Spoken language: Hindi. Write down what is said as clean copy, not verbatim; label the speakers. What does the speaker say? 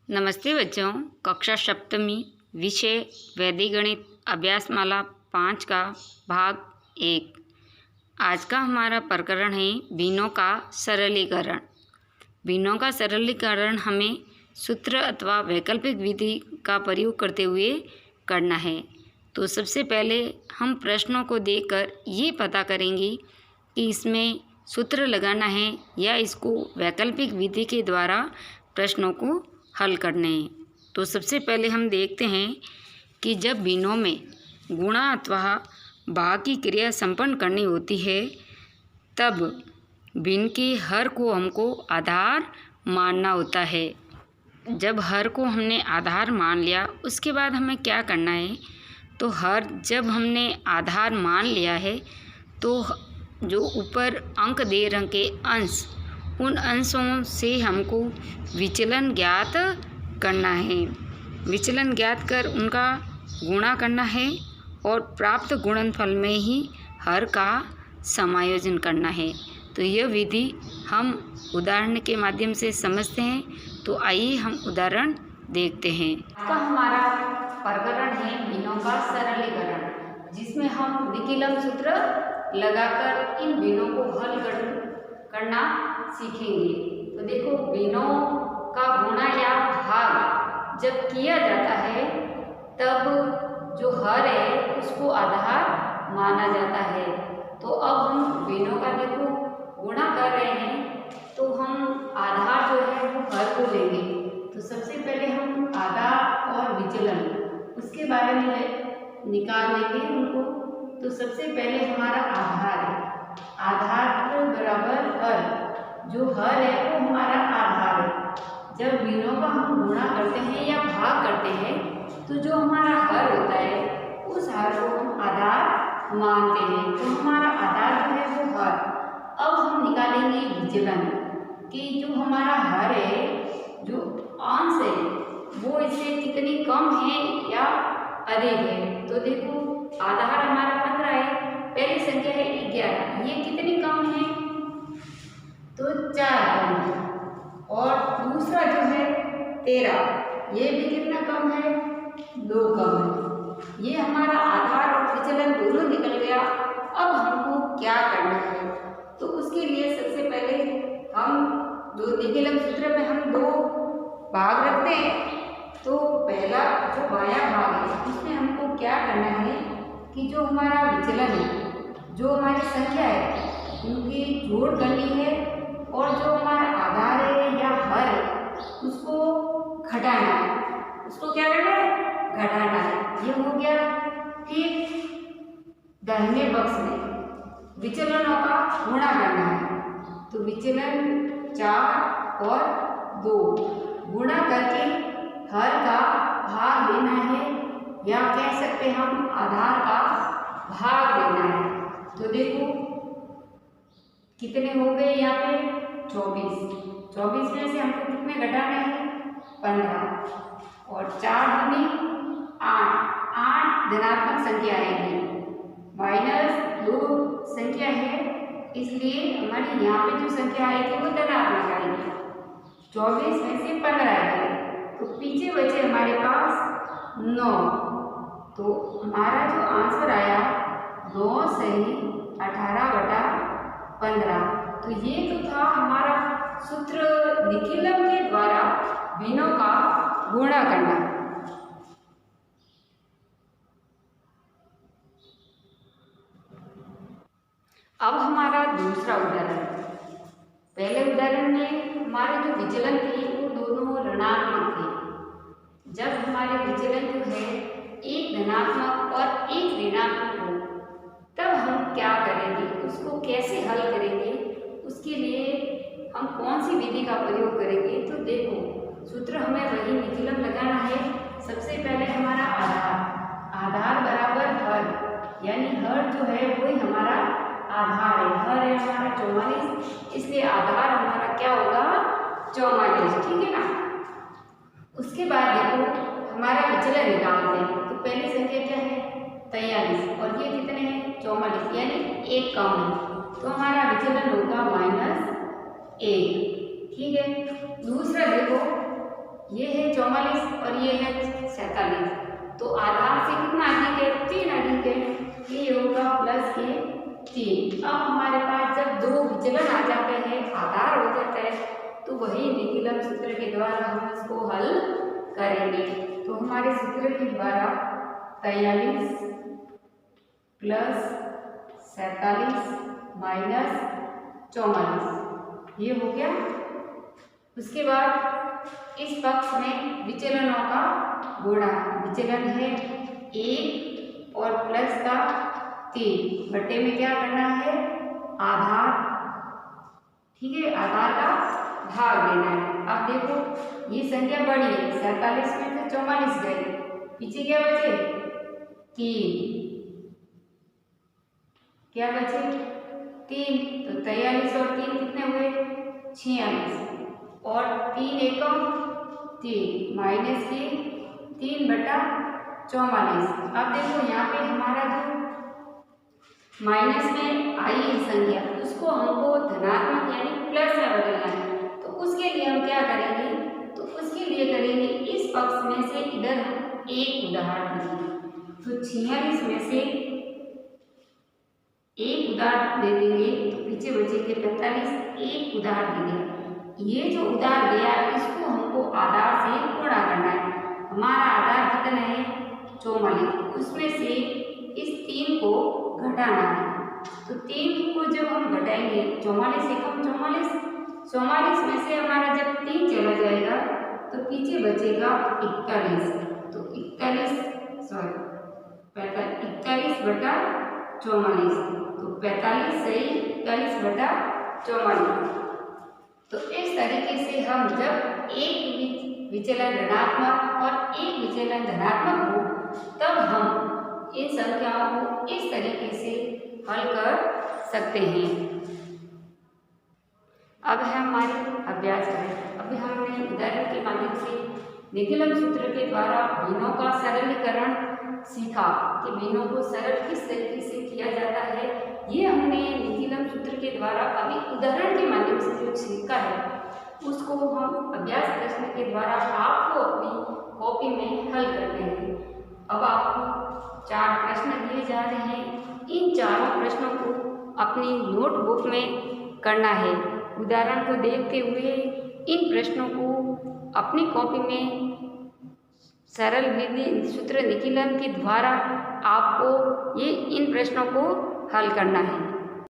Speaker 1: नमस्ते बच्चों, कक्षा सप्तमी विषय वैदिक गणित अभ्यासमाला 5 का भाग 1। आज का हमारा प्रकरण है भिन्नों का सरलीकरण। भिन्नों का सरलीकरण हमें सूत्र अथवा वैकल्पिक विधि का प्रयोग करते हुए करना है। तो सबसे पहले हम प्रश्नों को देखकर ये पता करेंगे कि इसमें सूत्र लगाना है या इसको वैकल्पिक विधि के द्वारा प्रश्नों को हल करने हैं। तो सबसे पहले हम देखते हैं कि जब भिन्नों में गुणा अथवा भाग की क्रिया संपन्न करनी होती है तब भिन्न के हर को हमको आधार मानना होता है। जब हर को हमने आधार मान लिया उसके बाद हमें क्या करना है, तो हर जब हमने आधार मान लिया है तो जो ऊपर अंक दे रखे अंश, उन अंशों से हमको विचलन ज्ञात करना है। विचलन ज्ञात कर उनका गुणा करना है और प्राप्त गुणनफल में ही हर का समायोजन करना है। तो यह विधि हम उदाहरण के माध्यम से समझते हैं। तो आइए हम उदाहरण देखते हैं। इसका हमारा प्रकरण है भिन्नों का सरलीकरण, जिसमें हम विकलन सूत्र लगाकर इन भिन्नों को हल करना सीखेंगे। तो देखो, भिन्नों का गुणा या भाग जब किया जाता है तब जो हर है उसको आधार माना जाता है। तो अब हम भिन्नों का देखो गुणा कर रहे हैं तो हम आधार जो है वो हर को लेंगे। तो सबसे पहले हम आधार और विचलन उसके बारे में निकाल लेंगे उनको। तो सबसे पहले हमारा आधार है, आधार बराबर हर, जो हर है वो हमारा आधार है। जब भिन्नों का हम गुणा करते हैं या भाग करते हैं तो जो हमारा हर होता है उस हर को हम आधार मानते हैं। तो हमारा आधार जो है वो हर। अब हम निकालेंगे विचलन कि जो हमारा हर है, जो अंश है, वो इससे कितनी कम है या अधिक है। तो देखो, आधार हमारा 15 है, पहली संख्या है 11, ये कितनी कम है, तो 4 कम है। और दूसरा जो है 13, ये भी कितना कम है, 2 कम है। ये हमारा आधार और विचलन दोनों निकल गया। अब हमको क्या करना है, तो उसके लिए सबसे पहले हम जो विकलन सूत्र में हम 2 भाग रखते हैं। तो पहला जो बायां भाग है उसमें हमको क्या करना है कि जो हमारा विचलन है, जो हमारी संख्या है, उनकी जोड़ करनी है और जो हमारा आधार है या हर उसको घटाना है। उसको क्या करना है, घटाना है। ये हो गया। ठीक दाहिने पक्ष में विचलनों का गुणा करना है। तो विचलन 4 और 2 गुणा करके हर का भाग देना है, या कह सकते हम आधार का भाग देना है। तो देखो कितने हो गए यहाँ पे, 24 में से हमको कितने घटाने हैं, 15 और 4 दूनी 8 धनात्मक संख्या आएगी, -2 संख्या है, इसलिए हमारी यहाँ पे जो संख्या आएगी वो धनात्मक आएगी। 24 में से 15 आएगी तो पीछे बचे हमारे पास 9। तो हमारा जो आंसर आया 9 सही 18/15। तो ये तो था हमारा सूत्र विकलन के द्वारा भिन्नों का गुणा करना। अब हमारा दूसरा उदाहरण। पहले उदाहरण में हमारे जो विचलन थे वो दोनों ऋणात्मक थे। जब हमारे विचलन जो है एक धनात्मक और एक ऋणात्मक हो तब हम क्या करेंगे, उसको कैसे हल करेंगे, उसके लिए हम कौन सी विधि का प्रयोग करेंगे। तो देखो, सूत्र हमें वही विचलन लगाना है। सबसे पहले हमारा आधार बराबर हर, यानी हर जो है वही हमारा आधार है। हर है हमारा 44, इसलिए आधार हमारा क्या होगा, 44। ठीक है ना। उसके बाद देखो हमारा विचलन निकालते हैं। तो पहली संख्या क्या है, 43 और ये कितने हैं, 44, यानी 1 कम है। तो हमारा विचलन होगा -1। ठीक है। दूसरा देखो ये है 44 और ये है 47। तो आधार से कितना अधिक है? 3 अधिक है। ये होगा प्लस ये 3। अब हमारे पास जब दो विचलन आ जाते हैं, आधार हो जाता है, तो वही निकिलम सूत्र के द्वारा हम इसको हल करेंगे। तो हमारे सूत्र के द्वारा 43 प्लस 47 माइनस 44 ये हो गया। उसके बाद इस पक्ष में विचलनों का गुणा, विचलन है 1 और प्लस का 3, बट्टे में क्या करना है? आधार, ठीक है, आधार का भाग देना है। अब देखो ये संख्या बड़ी है, 47 में से 44 गए, पीछे क्या बचे? 3, क्या बचे? 3। तो 43 और 3 कितने हुए? 46 और 3 एकम 3 माइनस के 3/44। अब देखो यहाँ पे हमारा जो माइनस में आई है संख्या, उसको हमको धनात्मक यानी प्लस में बदलना है। तो उसके लिए हम क्या करेंगे? तो उसके लिए करेंगे इस पक्ष में से इधर एक उदाहरण दीजिए। तो 46 में से एक उदाहरण दे देंगे तो पीछे बचेंगे 45, एक उदाहरण दे देंगे। ये जो उधार दिया इसको हमको आधार से गुणा करना है। हमारा आधार कितना है? 44, उसमें से इस 3 को घटाना है। तो 3 को जब हम घटाएंगे, 44 एकम 44, 44 में से हमारा जब 3 चला जाएगा तो पीछे बचेगा 41। तो 41 बटा 44, तो 45 सही 41 बटा 44। तो इस तरीके से हम जब एक विचलन ऋणात्मक और एक विचलन धनात्मक हो, तब हम इन संख्याओं को इस तरीके से हल कर सकते हैं। अब है हमारे अभ्यास करें। अभी हमने उदाहरण के माध्यम से निकिलम सूत्र के द्वारा भिन्नों का सरलीकरण सीखा कि भिन्नों को सरल किस तरीके से किया जाता है। ये हमने निकिलम सूत्र के द्वारा अभी उदाहरण के माध्यम से जो सीखा है, उसको हम अभ्यास प्रश्न के द्वारा आपको अपनी कॉपी में हल करते हैं। अब आपको 4 प्रश्न दिए जा रहे हैं। इन चारों प्रश्नों को अपनी नोटबुक में करना है। उदाहरण को देखते हुए इन प्रश्नों को अपनी कॉपी में सरल विधि सूत्र निकिलम के द्वारा आपको इन प्रश्नों को हल करना है।